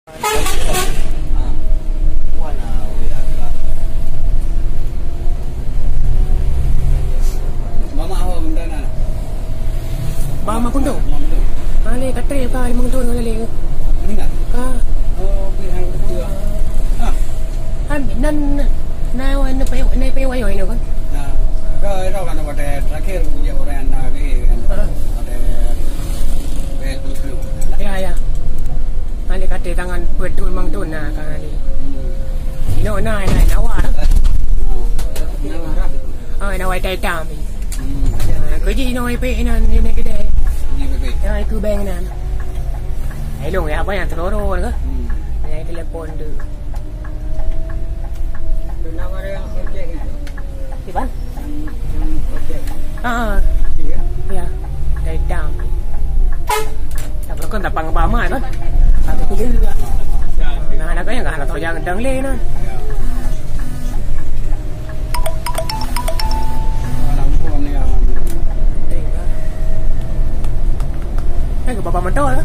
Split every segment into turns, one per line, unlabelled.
Mama pun tu. Ale katre ka limang tu ngale.
Ingat.
Ka.
Oh, pilihan kedua.
Nan na pe wa yo kan.
Nah, ke itu kan ada terakhir punya orang lagi kan. Ada betul.
Ya. Ale katre tangan betul mang tu na kan ale. Ino na wa. Na wa tai tam. Cứ gì nói pe nan ni cái đây. Ai cứ beng nan. Ai long ya banyak telur kan. Ai telepon tu.
Nama dia yang ojek ni.
Di mana?
Ojek.
Ya. Dari dam. Tak berkon tak pang bama kan. Aku pilih juga. Nah, anak saya enggak tahu jangan dang le nan. Cái baba motor đó.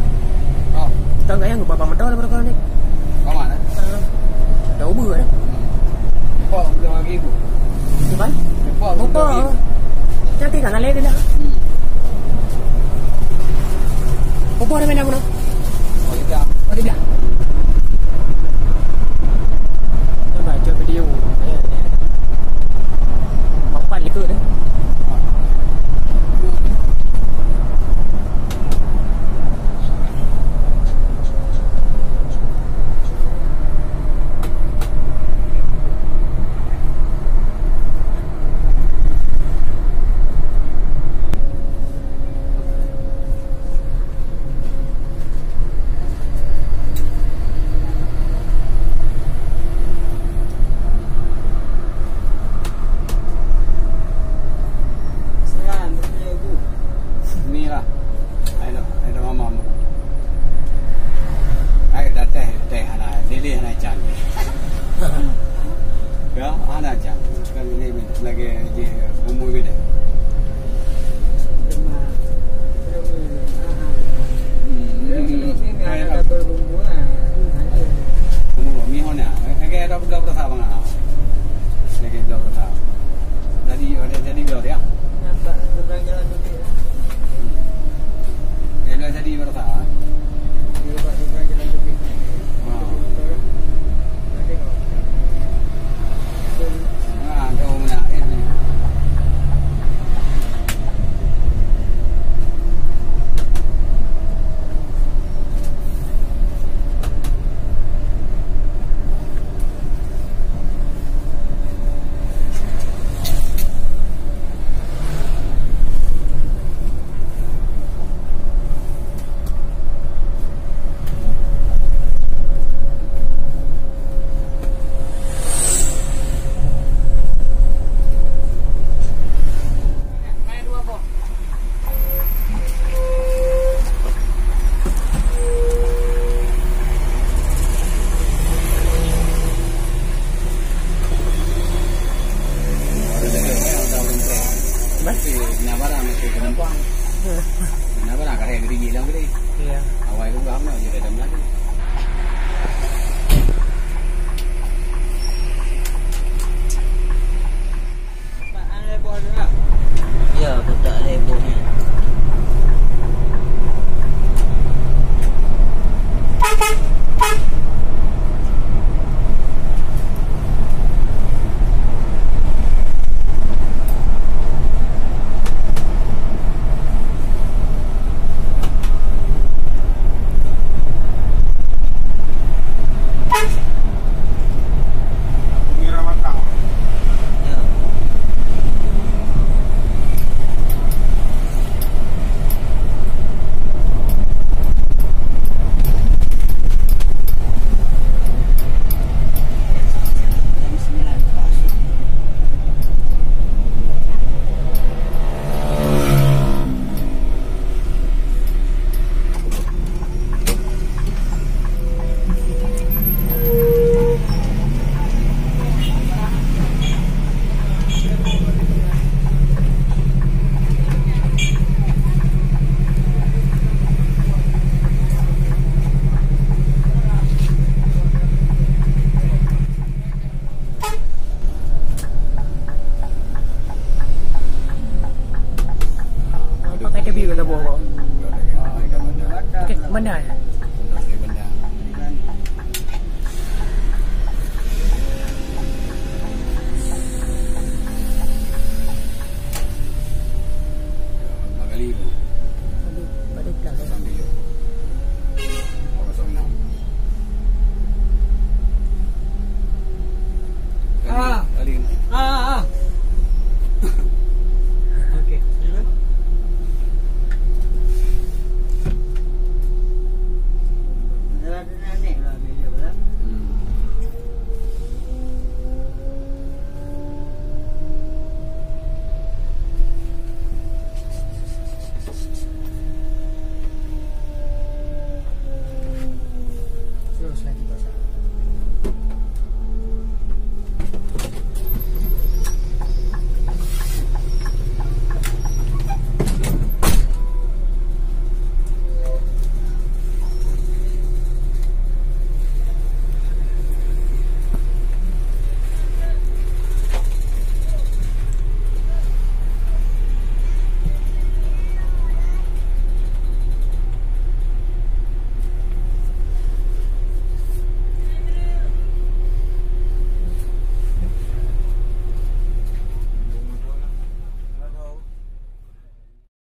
Tao nghĩ người baba motor đó con đi.
Có mà đấy.
Đổ bừa đó.
Kok lagi bu?
Di mana? Motor. Nanti kan ale dia. Motor ada mana guna?
Oh tidak.
Oh tidak. Coba baca video. Papan itu dah. nanti pasal